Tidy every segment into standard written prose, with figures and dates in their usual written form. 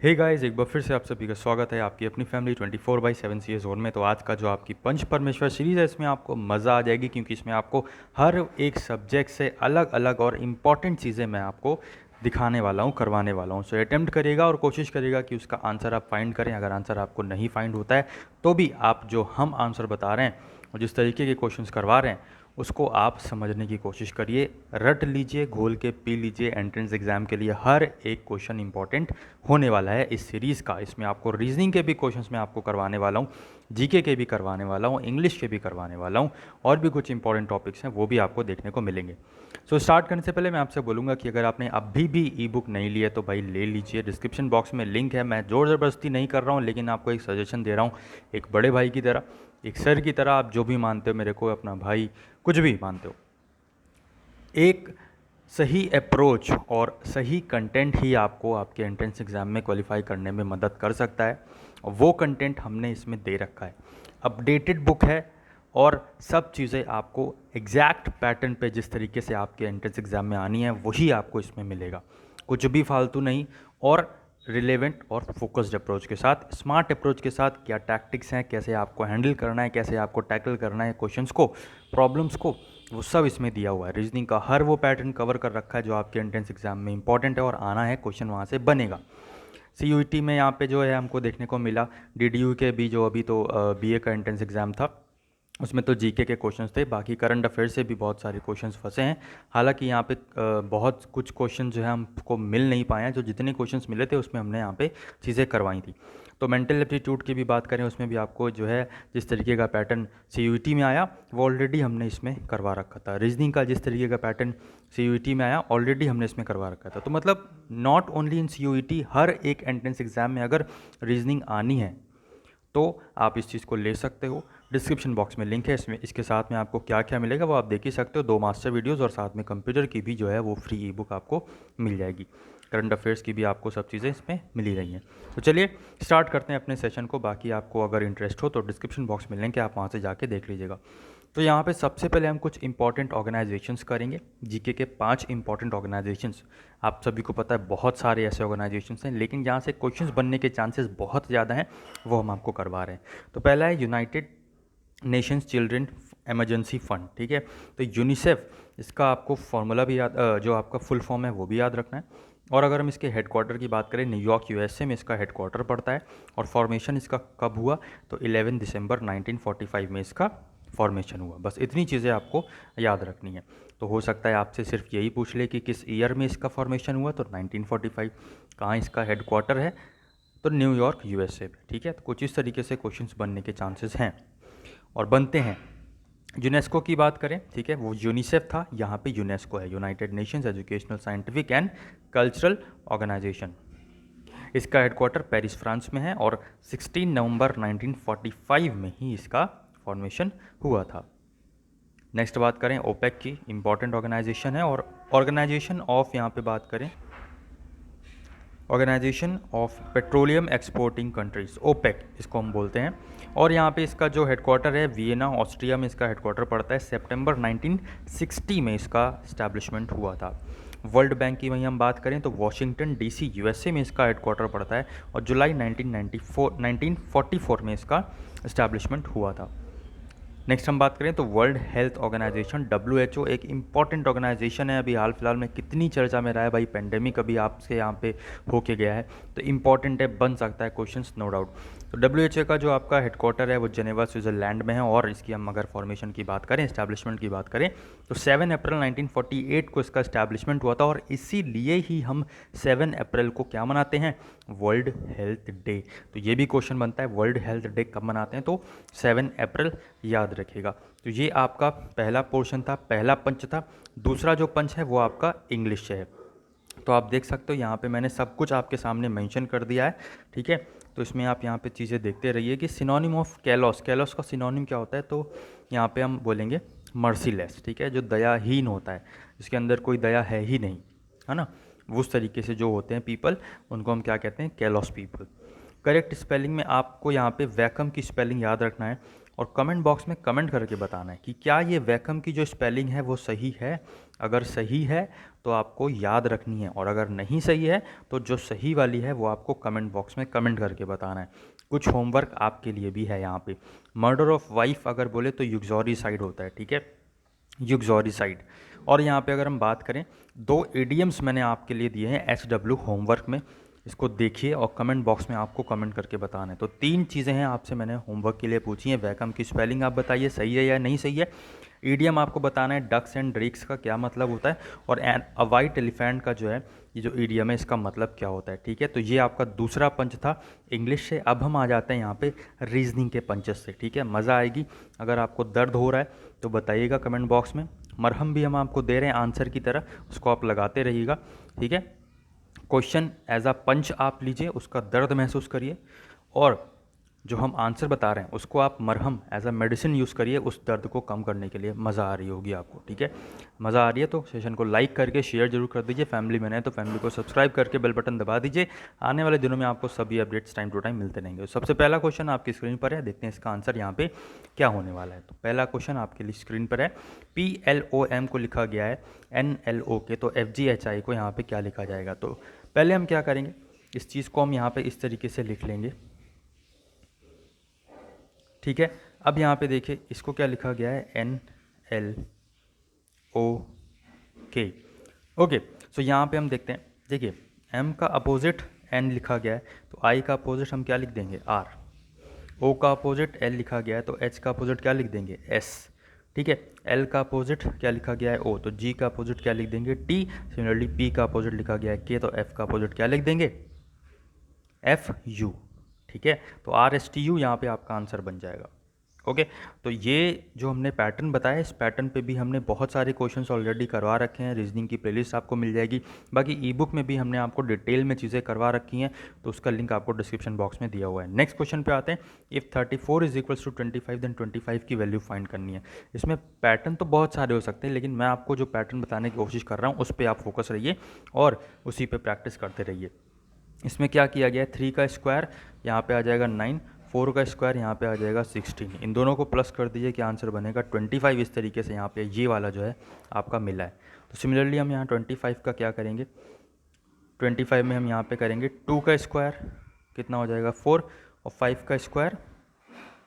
Hey guys, एक बार फिर से आप सभी का स्वागत है आपकी अपनी फैमिली 24/7 सी जोन में। तो आज का जो आपकी पंच परमेश्वर सीरीज़ है, इसमें आपको मज़ा आ जाएगी क्योंकि इसमें आपको हर एक सब्जेक्ट से अलग अलग और इम्पॉर्टेंट चीज़ें मैं आपको दिखाने वाला हूँ, करवाने वाला हूँ। सो अटेम्प्ट करिएगा और कोशिश करिएगा कि उसका आंसर आप फाइंड करें। अगर आंसर आपको नहीं फाइंड होता है तो भी आप जो हम आंसर बता रहे हैं और जिस तरीके के क्वेश्चंस करवा रहे हैं उसको आप समझने की कोशिश करिए। रट लीजिए, घोल के पी लीजिए। एंट्रेंस एग्जाम के लिए हर एक क्वेश्चन इंपॉर्टेंट होने वाला है इस सीरीज़ का। इसमें आपको रीजनिंग के भी क्वेश्चंस मैं आपको करवाने वाला हूँ, जीके के भी करवाने वाला हूँ, इंग्लिश के भी करवाने वाला हूँ, और भी कुछ इंपॉर्टेंट टॉपिक्स हैं वो भी आपको देखने को मिलेंगे। सो स्टार्ट करने से पहले मैं आपसे बोलूँगा कि अगर आपने अभी भी ई बुक नहीं ली है तो भाई ले लीजिए। डिस्क्रिप्शन बॉक्स में लिंक है। मैं ज़ोर ज़बरदस्ती नहीं कर रहा हूँ, लेकिन आपको एक सजेशन दे रहा हूँ, एक बड़े भाई की तरह, एक सर की तरह। आप जो भी मानते हो मेरे को, अपना भाई, कुछ भी मानते हो, एक सही अप्रोच और सही कंटेंट ही आपको आपके एंट्रेंस एग्ज़ाम में क्वालिफाई करने में मदद कर सकता है। और वो कंटेंट हमने इसमें दे रखा है। अपडेटेड बुक है और सब चीज़ें आपको एग्जैक्ट पैटर्न पे जिस तरीके से आपके एंट्रेंस एग्ज़ाम में आनी है वही आपको इसमें मिलेगा। कुछ भी फालतू नहीं, और रिलेवेंट और फोकस्ड अप्रोच के साथ, स्मार्ट अप्रोच के साथ। क्या टैक्टिक्स हैं, कैसे आपको हैंडल करना है, कैसे आपको टैकल करना है क्वेश्चंस को, प्रॉब्लम्स को, वो सब इसमें दिया हुआ है। रीजनिंग का हर वो पैटर्न कवर कर रखा है जो आपके एंट्रेंस एग्जाम में इंपॉर्टेंट है और आना है, क्वेश्चन वहाँ से बनेगा। CUET में यहाँ पे जो है हमको देखने को मिला, DDU के भी जो अभी तो BA का एंट्रेंस एग्ज़ाम था उसमें तो जीके के क्वेश्चंस थे। बाकी करंट अफेयर से भी बहुत सारे क्वेश्चंस फंसे हैं। हालांकि यहाँ पे बहुत कुछ क्वेश्चन जो है हमको मिल नहीं पाए हैं। जो जितने क्वेश्चंस मिले थे उसमें हमने यहाँ पे चीज़ें करवाई थी। तो मेंटल एप्टीट्यूड की भी बात करें, उसमें भी आपको जो है जिस तरीके का पैटर्न CUET में आया वो ऑलरेडी हमने इसमें करवा रखा था। रीजनिंग का जिस तरीके का पैटर्न CUET में आया ऑलरेडी हमने इसमें करवा रखा था। तो मतलब नॉट ओनली इन CUET, हर एक एंट्रेंस एग्जाम में अगर रीजनिंग आनी है तो आप इस चीज़ को ले सकते हो। डिस्क्रिप्शन बॉक्स में लिंक है, इसमें इसके साथ में आपको क्या क्या मिलेगा वो आप देख ही सकते हो। 2 मास्टर वीडियोज़ और साथ में कंप्यूटर की भी जो है वो फ्री ई बुक आपको मिल जाएगी। करंट अफेयर्स की भी आपको सब चीज़ें इसमें मिल ही रही हैं। तो चलिए स्टार्ट करते हैं अपने सेशन को। बाकी आपको अगर इंटरेस्ट हो तो डिस्क्रिप्शन बॉक्स में लिंक है, आप वहाँ से जाके देख लीजिएगा। तो यहाँ पे सबसे पहले हम कुछ इंपॉर्टेंट ऑर्गेनाइजेशंस करेंगे। जीके के 5 इंपॉर्टेंट ऑर्गेनाइजेशंस। आप सभी को पता है बहुत सारे ऐसे ऑर्गेनाइजेशंस हैं, लेकिन जहाँ से क्वेश्चंस बनने के चांसेस बहुत ज़्यादा हैं वो हम आपको करवा रहे हैं। तो पहला है United Nations children emergency fund. ठीक है, तो यूनिसेफ, इसका आपको फॉर्मूला भी याद, जो आपका फुल फॉर्म है वो भी याद रखना है। और अगर हम इसके हेडक्वार्टर की बात करें, न्यूयॉर्क USA में इसका हेडक्वार्टर पड़ता है। और फॉर्मेशन इसका कब हुआ, तो 11 दिसंबर 1945 में इसका फॉर्मेशन हुआ। बस इतनी चीज़ें आपको याद रखनी है। तो हो सकता है आपसे सिर्फ यही पूछ ले कि किस ईयर में इसका फॉर्मेशन हुआ, तो 1945। कहाँ इसका हेडक्वार्टर है, तो न्यूयॉर्क USA में। ठीक है, तो कुछ इस तरीके से क्वेश्चंस बनने के चांसेस हैं और बनते हैं। यूनेस्को की बात करें, ठीक है, वो यूनिसेफ था, यहाँ पे यूनेस्को है, United Nations Educational Scientific and Cultural Organization. इसका हेडक्वार्टर पेरिस फ्रांस में है और 16 नवंबर 1945 में ही इसका फॉर्मेशन हुआ था। नेक्स्ट बात करें ओपेक की, इंपॉर्टेंट ऑर्गेनाइजेशन है। और ऑर्गेनाइजेशन ऑफ, यहाँ पे बात करें Organization of Petroleum Exporting Countries, OPEC इसको हम बोलते हैं। और यहाँ पे इसका जो हेडक्वार्टर है वियना ऑस्ट्रिया में इसका हेडक्वार्टर पड़ता है। सितंबर 1960 में इसका इस्टेब्लिशमेंट हुआ था। वर्ल्ड बैंक की वहीं हम बात करें तो वाशिंगटन DC USA में इसका हेडक्वार्टर पड़ता है और जुलाई 1944 में इसका इस्टेब्लिशमेंट हुआ था। नेक्स्ट हम बात करें तो वर्ल्ड हेल्थ ऑर्गेनाइजेशन WHO एक इंपॉर्टेंट ऑर्गेनाइजेशन है। अभी हाल फिलहाल में कितनी चर्चा में रहा है भाई, पेंडेमिक अभी आपसे यहाँ पे होके गया है, तो इंपॉर्टेंट है, बन सकता है क्वेश्चंस, नो डाउट। तो WHO का जो आपका हेडक्वार्टर है वो जेनेवा स्विट्जरलैंड में है। और इसकी हम अगर फॉर्मेशन की बात करें, इस्टेब्लिशमेंट की बात करें, तो 7 अप्रैल 1948 को इसका इस्टेब्लिशमेंट हुआ था। और इसीलिए ही हम 7 अप्रैल को क्या मनाते हैं, वर्ल्ड हेल्थ डे। तो ये भी क्वेश्चन बनता है, वर्ल्ड हेल्थ डे कब मनाते हैं, तो 7 अप्रैल याद रखिएगा। तो ये आपका पहला पोर्शन था, पहला पंच था। दूसरा जो पंच है वो आपका इंग्लिश से है। तो आप देख सकते हो यहाँ पे मैंने सब कुछ आपके सामने मेंशन कर दिया है। ठीक है, तो इसमें आप यहाँ पे चीज़ें देखते रहिए कि सिनोनिम ऑफ कैलोस, कैलोस का सिनोनिम क्या होता है, तो यहाँ पे हम बोलेंगे मर्सीलेस। ठीक है, जो दयाहीन होता है, जिसके अंदर कोई दया है ही नहीं, है ना, उस तरीके से जो होते हैं पीपल, उनको हम क्या कहते हैं, कैलोस पीपल। करेक्ट स्पेलिंग में आपको यहाँ पे वैकम की स्पेलिंग याद रखना है और कमेंट बॉक्स में कमेंट करके बताना है कि क्या ये वैकम की जो स्पेलिंग है वो सही है अगर सही है तो आपको याद रखनी है, और अगर नहीं सही है तो जो सही वाली है वो आपको कमेंट बॉक्स में कमेंट करके बताना है। कुछ होमवर्क आपके लिए भी है यहाँ पे। मर्डर ऑफ वाइफ अगर बोले तो युक्सोरिसाइड होता है, ठीक है, युक्सोरिसाइड। और यहाँ पे अगर हम बात करें, 2 इडियम्स मैंने आपके लिए दिए हैं SW होमवर्क में, इसको देखिए और कमेंट बॉक्स में आपको कमेंट करके बताना है। तो 3 चीज़ें हैं आपसे मैंने होमवर्क के लिए पूछी हैं। वैकम की स्पेलिंग आप बताइए सही है या नहीं सही है। ईडियम आपको बताना है डक्स एंड ड्रेक्स का क्या मतलब होता है, और अ वाइट एलिफेंट का जो है ये जो ईडियम है इसका मतलब क्या होता है, ठीक है। तो ये आपका दूसरा पंच था इंग्लिश से। अब हम आ जाते हैं यहाँ पे रीजनिंग के पंचेस से, ठीक है। मज़ा आएगी। अगर आपको दर्द हो रहा है तो बताइएगा कमेंट बॉक्स में। मरहम भी हम आपको दे रहे हैं आंसर की तरह, उसको आप लगाते रहिएगा, ठीक है। क्वेश्चन एज अ पंच आप लीजिए, उसका दर्द महसूस करिए, और जो हम आंसर बता रहे हैं उसको आप मरहम एज अ मेडिसिन यूज़ करिए उस दर्द को कम करने के लिए। मज़ा आ रही होगी आपको, ठीक है। मज़ा आ रही है तो सेशन को लाइक करके शेयर जरूर कर दीजिए। फैमिली में है तो फैमिली को सब्सक्राइब करके बेल बटन दबा दीजिए। आने वाले दिनों में आपको सभी अपडेट्स टाइम टू टाइम मिलते रहेंगे। सबसे पहला क्वेश्चन आपकी स्क्रीन पर है, देखते हैं इसका आंसर यहाँ पे क्या होने वाला है। तो पहला क्वेश्चन आपके लिए स्क्रीन पर है, PLOM को लिखा गया है NLOK, तो FGHI को यहाँ पे क्या लिखा जाएगा। तो पहले हम क्या करेंगे, इस चीज़ को हम यहाँ पे इस तरीके से लिख लेंगे, ठीक है। अब यहाँ पे देखिए इसको क्या लिखा गया है, NLOK, ओके। सो यहाँ पे हम देखते हैं, देखिए M का अपोजिट N लिखा गया है, तो I का अपोजिट हम क्या लिख देंगे, R। O का अपोजिट L लिखा गया है, तो H का अपोजिट क्या लिख देंगे, S, ठीक है। L का अपोजिट क्या लिखा गया है, O, तो G का अपोजिट क्या लिख देंगे, T। सिमिलरली P का अपोजिट लिखा गया है K, तो F का अपोजिट क्या लिख देंगे, FU, ठीक है। तो RSTU यहाँ पे आपका आंसर बन जाएगा, ओके। तो ये जो हमने पैटर्न बताया, इस पैटर्न पे भी हमने बहुत सारे क्वेश्चंस ऑलरेडी करवा रखे हैं। रीजनिंग की प्लेलिस्ट आपको मिल जाएगी, बाकी ई बुक में भी हमने आपको डिटेल में चीज़ें करवा रखी हैं, तो उसका लिंक आपको डिस्क्रिप्शन बॉक्स में दिया हुआ है। नेक्स्ट क्वेश्चन पे आते हैं, if 34 is equals to 25 then 25 की वैल्यू फाइंड करनी है। इसमें पैटर्न तो बहुत सारे हो सकते हैं, लेकिन मैं आपको जो पैटर्न बताने की कोशिश कर रहा हूँ उस पर आप फोकस रहिए और उसी पर प्रैक्टिस करते रहिए। इसमें क्या किया गया है, 3 का स्क्वायर यहाँ पे आ जाएगा 9, 4 का स्क्वायर यहाँ पे आ जाएगा 16। इन दोनों को प्लस कर दीजिए कि आंसर बनेगा 25। इस तरीके से यहाँ पे ये वाला जो है आपका मिला है। तो सिमिलरली हम यहाँ 25 का क्या करेंगे, 25 में हम यहाँ पे करेंगे 2 का स्क्वायर कितना हो जाएगा 4, और 5 का स्क्वायर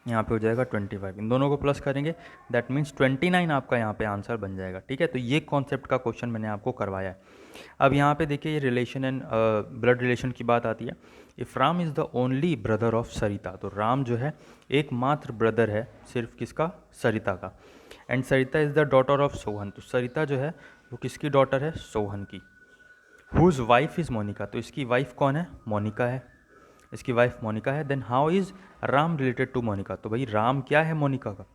यहाँ पे हो जाएगा 25। इन दोनों को प्लस करेंगे, दैट मीन्स 29 आपका यहाँ पे आंसर बन जाएगा, ठीक है। तो ये कॉन्सेप्ट का क्वेश्चन मैंने आपको करवाया है। अब यहाँ पे देखिए ये रिलेशन एंड ब्लड रिलेशन की बात आती है। If Ram is the only brother of Sarita, तो राम जो है एकमात्र ब्रदर है सिर्फ किसका, सरिता का। And Sarita is the daughter of Sohan, तो सरिता जो है वो किसकी डॉटर है, सोहन की। हुज वाइफ इज़ मोनिका, तो इसकी वाइफ कौन है, मोनिका है, इसकी वाइफ मोनिका है। Then how is Ram related to Monica, तो भाई राम क्या है मोनिका का,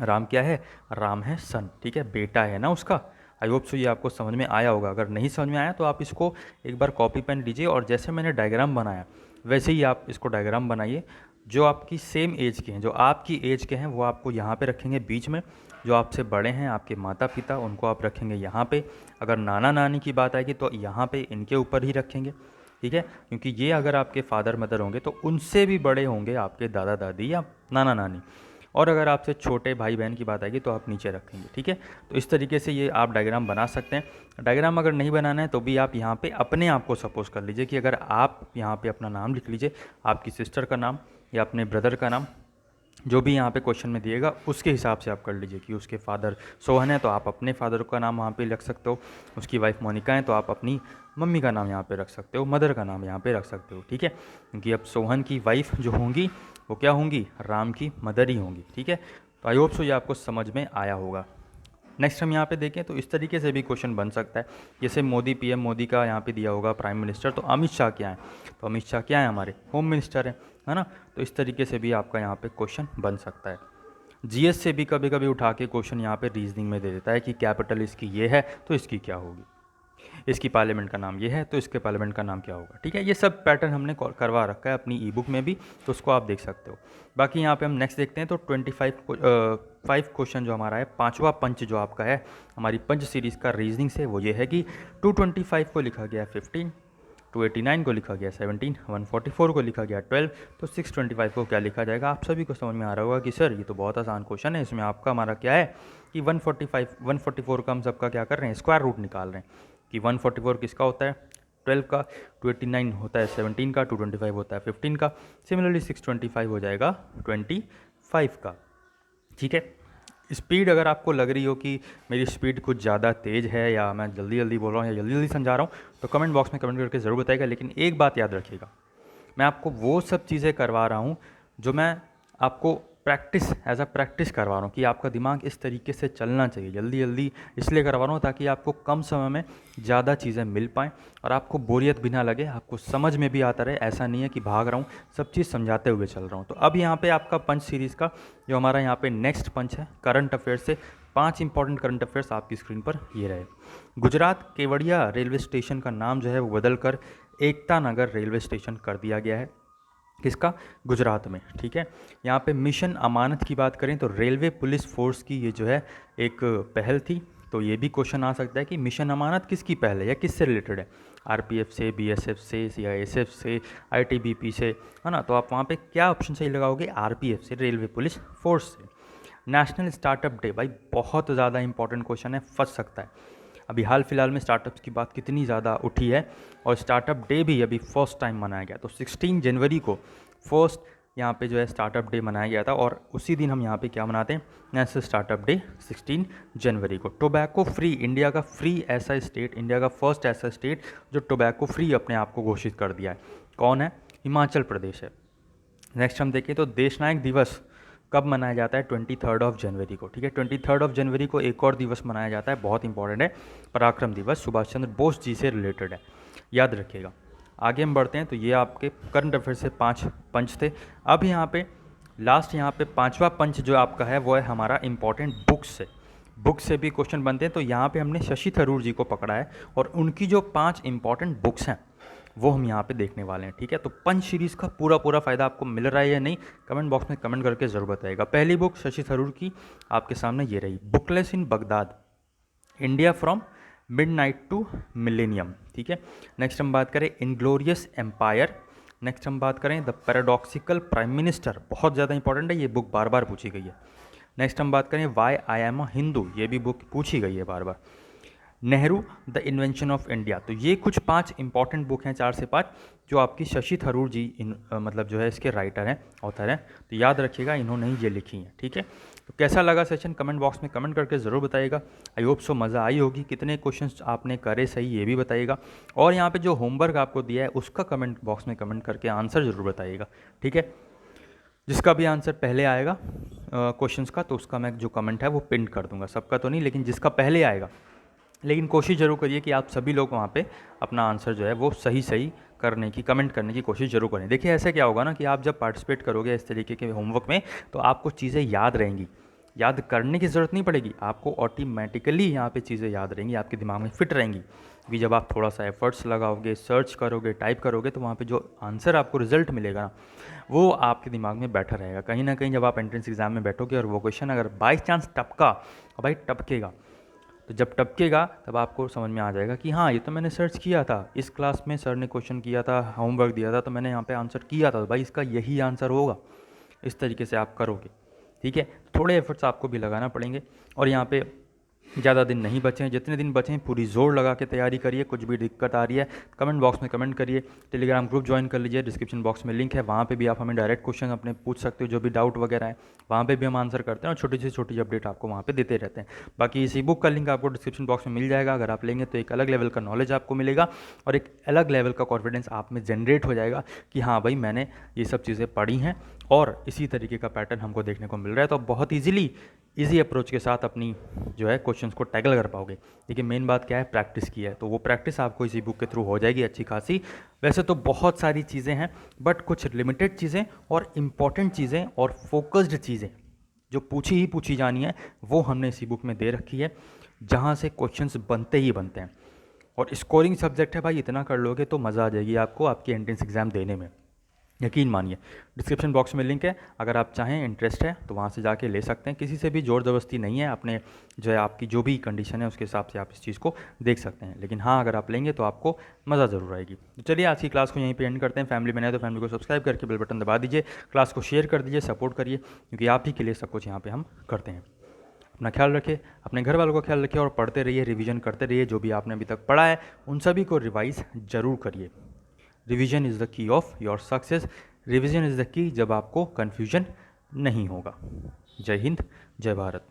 राम क्या है, राम है सन, ठीक है, बेटा है ना उसका। आई होप सो ये आपको समझ में आया होगा। अगर नहीं समझ में आया तो आप इसको एक बार कॉपी पेन लीजिए और जैसे मैंने डायग्राम बनाया वैसे ही आप इसको डायग्राम बनाइए। जो आपकी सेम एज के हैं, जो आपकी एज के हैं वो आपको यहाँ पे रखेंगे बीच में, जो आपसे बड़े हैं आपके माता पिता उनको आप रखेंगे यहाँ पे। अगर नाना नानी की बात आएगी तो यहाँ पे इनके ऊपर ही रखेंगे, ठीक है, क्योंकि ये अगर आपके फादर मदर होंगे तो उनसे भी बड़े होंगे आपके दादा दादी या नाना नानी। और अगर आपसे छोटे भाई बहन की बात आएगी तो आप नीचे रखेंगे, ठीक है। तो इस तरीके से ये आप डायग्राम बना सकते हैं। डायग्राम अगर नहीं बनाना है तो भी आप यहाँ पे अपने आप को सपोज कर लीजिए कि अगर आप यहाँ पे अपना नाम लिख लीजिए, आपकी सिस्टर का नाम या अपने ब्रदर का नाम, जो भी यहाँ पे क्वेश्चन में दिएगा उसके हिसाब से आप कर लीजिए कि उसके फादर सोहन है तो आप अपने फादर का नाम वहाँ पे रख सकते हो, उसकी वाइफ मोनिका है तो आप अपनी मम्मी का नाम यहाँ पे रख सकते हो, मदर का नाम यहाँ पे रख सकते हो, ठीक है। क्योंकि अब सोहन की वाइफ जो होंगी वो क्या होंगी, राम की मदर ही होंगी, ठीक है। तो आई होप सो ये आपको समझ में आया होगा। नेक्स्ट हम यहाँ पे देखें तो इस तरीके से भी क्वेश्चन बन सकता है, जैसे मोदी PM मोदी का यहाँ पे दिया होगा प्राइम मिनिस्टर, तो अमित शाह क्या है, तो अमित शाह क्या है, हमारे होम मिनिस्टर है ना। तो इस तरीके से भी आपका यहाँ पे क्वेश्चन बन सकता है। GS से भी कभी कभी उठा के क्वेश्चन यहाँ पे रीजनिंग में दे देता है कि कैपिटल इसकी ये है तो इसकी क्या होगी, इसकी पार्लियामेंट का नाम ये है तो इसके पार्लियामेंट का नाम क्या होगा, ठीक है। ये सब पैटर्न हमने करवा रखा है अपनी ई बुक में भी, तो उसको आप देख सकते हो। बाकी यहाँ पे हम नेक्स्ट देखते हैं तो 5 क्वेश्चन जो हमारा है, पांचवा पंच जो आपका है हमारी पंच सीरीज़ का रीजनिंग से, वो ये है कि 225 को लिखा गया है 15, 289 को लिखा गया 17, 144 को लिखा गया 12, तो 625 को क्या लिखा जाएगा? आप सभी को समझ में आ रहा होगा कि सर ये तो बहुत आसान क्वेश्चन है, इसमें आपका हमारा क्या है कि 144 का हम सबका क्या कर रहे हैं? स्क्वायर रूट निकाल रहे हैं कि 144 किसका होता है? 12 का, 289 होता है 17 का, 225 होता है 15 का, सिमिलरली 625 हो जाएगा 25 का। ठीक है, स्पीड अगर आपको लग रही हो कि मेरी स्पीड कुछ ज़्यादा तेज़ है या मैं जल्दी जल्दी बोल रहा हूँ या जल्दी जल्दी समझा रहा हूँ तो कमेंट बॉक्स में कमेंट करके ज़रूर बताइएगा। लेकिन एक बात याद रखिएगा, मैं आपको वो सब चीज़ें करवा रहा हूँ जो मैं आपको एज अ प्रैक्टिस करवा रहा हूँ कि आपका दिमाग इस तरीके से चलना चाहिए। जल्दी जल्दी इसलिए करवा रहा हूँ ताकि आपको कम समय में ज़्यादा चीज़ें मिल पाएँ और आपको बोरियत भी ना लगे, आपको समझ में भी आता रहे। ऐसा नहीं है कि भाग रहा हूँ, सब चीज़ समझाते हुए चल रहा हूँ। तो अब यहाँ पे आपका पंच सीरीज़ का जो हमारा यहाँ पे नेक्स्ट पंच है करंट अफेयर्स से 5 इंपॉर्टेंट करंट अफेयर्स आपकी स्क्रीन पर ये रहे। गुजरात केवड़िया रेलवे स्टेशन का नाम जो है वो बदल कर एकता नगर रेलवे स्टेशन कर दिया गया है। किसका? गुजरात में। ठीक है, यहाँ पे मिशन अमानत की बात करें तो रेलवे पुलिस फोर्स की ये जो है एक पहल थी। तो ये भी क्वेश्चन आ सकता है कि मिशन अमानत किसकी पहल है या किससे रिलेटेड है? आरपीएफ से, बीएसएफ से, सीआईएसएफ से, आईटीबीपी से, है ना? तो आप वहाँ पे क्या ऑप्शन सही लगाओगे? आरपीएफ से, रेलवे पुलिस फोर्स से। नेशनल स्टार्टअप डे, भाई बहुत ज़्यादा इंपॉर्टेंट क्वेश्चन है, फंस सकता है। अभी हाल फिलहाल में स्टार्टअप्स की बात कितनी ज़्यादा उठी है और स्टार्टअप डे भी अभी फर्स्ट टाइम मनाया गया। तो 16 जनवरी को फर्स्ट यहाँ पे जो है स्टार्टअप डे मनाया गया था और उसी दिन हम यहाँ पे क्या मनाते हैं? नेशनल स्टार्टअप डे 16 जनवरी को। टोबैको फ्री, इंडिया का फ्री ऐसा स्टेट, इंडिया का फर्स्ट ऐसा स्टेट जो टोबैको फ्री अपने आप को घोषित कर दिया है, कौन है? हिमाचल प्रदेश है। नेक्स्ट हम देखें तो देशनायक दिवस कब मनाया जाता है? 23 जनवरी को। ठीक है, 23 जनवरी को एक और दिवस मनाया जाता है, बहुत इंपॉर्टेंट है, पराक्रम दिवस, सुभाष चंद्र बोस जी से रिलेटेड है, याद रखिएगा। आगे हम बढ़ते हैं तो ये आपके करंट अफेयर से 5 पंच थे। अब यहाँ पे लास्ट यहाँ पे 5वां पंच जो आपका है वो है हमारा इंपॉर्टेंट बुक्स से। बुक से भी क्वेश्चन बनते हैं, तो यहाँ पे हमने शशि थरूर जी को पकड़ा है और उनकी जो 5 इंपॉर्टेंट बुक्स हैं वो हम यहाँ पे देखने वाले हैं। ठीक है, तो पंच सीरीज़ का पूरा फ़ायदा आपको मिल रहा है या नहीं, कमेंट बॉक्स में कमेंट करके ज़रूर बताइएगा। पहली बुक शशि थरूर की आपके सामने ये रही, बुकलेस in Baghdad, India from midnight to millennium. ठीक है, नेक्स्ट हम बात करें इनग्लोरियस एम्पायर। नेक्स्ट हम बात करें द पैराडॉक्सिकल प्राइम मिनिस्टर, बहुत ज़्यादा इंपॉर्टेंट है, ये बुक बार बार पूछी गई है। नेक्स्ट हम बात करें why I am a Hindu, ये भी बुक पूछी गई है बार बार। Nehru the invention of India, तो ये कुछ 5 इंपॉर्टेंट बुक हैं, 4 से 5, जो आपकी शशि थरूर जी मतलब जो है इसके राइटर हैं, ऑथर हैं। तो याद रखिएगा इन्होंने ही ये लिखी हैं। ठीक है, तो कैसा लगा सेशन कमेंट बॉक्स में कमेंट करके ज़रूर बताइएगा। आई होप सो मज़ा आई होगी। कितने क्वेश्चंस आपने करे सही ये भी बताइएगा, और यहाँ पे जो होमवर्क आपको दिया है उसका कमेंट बॉक्स में कमेंट करके आंसर ज़रूर बताइएगा। ठीक है, जिसका भी आंसर पहले आएगा क्वेश्चंस का तो उसका मैं जो कमेंट है वो पिन कर दूंगा, सबका तो नहीं लेकिन जिसका पहले आएगा। लेकिन कोशिश ज़रूर करिए कि आप सभी लोग वहाँ पे अपना आंसर जो है वो सही करने की, कमेंट करने की कोशिश ज़रूर करें। देखिए ऐसे क्या होगा ना कि आप जब पार्टिसिपेट करोगे इस तरीके के होमवर्क में तो आपको चीज़ें याद रहेंगी, याद करने की ज़रूरत नहीं पड़ेगी, आपको ऑटोमेटिकली यहाँ पे चीज़ें याद रहेंगी, आपके दिमाग में फिट रहेंगी। कि जब आप थोड़ा सा एफर्ट्स लगाओगे, सर्च करोगे, टाइप करोगे तो वहाँ पे जो आंसर आपको रिजल्ट मिलेगा ना वो आपके दिमाग में बैठा रहेगा। कहीं ना कहीं जब आप एंट्रेंस एग्ज़ाम में बैठोगे और वो क्वेश्चन अगर बाई चांस टपका, भाई टपकेगा, तो जब टपकेगा तब आपको समझ में आ जाएगा कि हाँ ये तो मैंने सर्च किया था, इस क्लास में सर ने क्वेश्चन किया था, होमवर्क दिया था तो मैंने यहाँ पे आंसर किया था, तो भाई इसका यही आंसर होगा। इस तरीके से आप करोगे। ठीक है, थोड़े एफर्ट्स आपको भी लगाना पड़ेंगे और यहाँ पे ज़्यादा दिन नहीं बचे हैं, जितने दिन बचे हैं पूरी जोर लगा के तैयारी करिए। कुछ भी दिक्कत आ रही है कमेंट बॉक्स में कमेंट करिए, टेलीग्राम ग्रुप ज्वाइन कर लीजिए, डिस्क्रिप्शन बॉक्स में लिंक है, वहाँ पे भी आप हमें डायरेक्ट क्वेश्चन अपने पूछ सकते हो, जो भी डाउट वगैरह है वहाँ पे भी हम आंसर करते हैं और छोटी से छोटी अपडेट आपको वहाँ पे देते रहते हैं। बाकी इस बुक का लिंक आपको डिस्क्रिप्शन बॉक्स में मिल जाएगा, अगर आप लेंगे तो एक अलग लेवल का नॉलेज आपको मिलेगा और एक अलग लेवल का कॉन्फिडेंस आप में जनरेट हो जाएगा कि हाँ भाई मैंने ये सब चीज़ें पढ़ी हैं और इसी तरीके का पैटर्न हमको देखने को मिल रहा है। तो बहुत ईजी अप्रोच के साथ अपनी जो है क्वेश्चंस को टैकल कर पाओगे। देखिए मेन बात क्या है, प्रैक्टिस की है, तो वो प्रैक्टिस आपको इसी बुक के थ्रू हो जाएगी अच्छी खासी। वैसे तो बहुत सारी चीज़ें हैं बट कुछ लिमिटेड चीज़ें और इम्पॉर्टेंट चीज़ें और फोकस्ड चीज़ें जो पूछी जानी है वो हमने इसी बुक में दे रखी है, जहाँ से क्वेश्चंस बनते ही बनते हैं। और स्कोरिंग सब्जेक्ट है भाई, इतना कर लोगे तो मज़ा आ जाएगी आपको आपकी एंट्रेंस एग्ज़ाम देने में। यकीन मानिए। डिस्क्रिप्शन बॉक्स में लिंक है, अगर आप चाहें, इंटरेस्ट है तो वहाँ से जाके ले सकते हैं। किसी से भी ज़ोर ज़बरदस्ती नहीं है, अपने जो है आपकी जो भी कंडीशन है उसके हिसाब से आप इस चीज़ को देख सकते हैं। लेकिन हाँ, अगर आप लेंगे तो आपको मज़ा ज़रूर आएगी। तो चलिए आज की क्लास को यहीं पे एंड करते हैं। फैमिली में नए तो फैमिली को सब्सक्राइब करके बेल बटन दबा दीजिए, क्लास को शेयर कर दीजिए, सपोर्ट करिए, क्योंकि आप ही के लिए सब कुछ यहाँ पर हम करते हैं। अपना ख्याल रखिए, अपने घर वालों का ख्याल रखिए और पढ़ते रहिए, रिवीजन करते रहिए। जो भी आपने अभी तक पढ़ा है उन सभी को रिवाइज ज़रूर करिए। Revision is the key of your success. Revision is the key, जब आपको कन्फ्यूजन नहीं होगा। जय हिंद, जय भारत।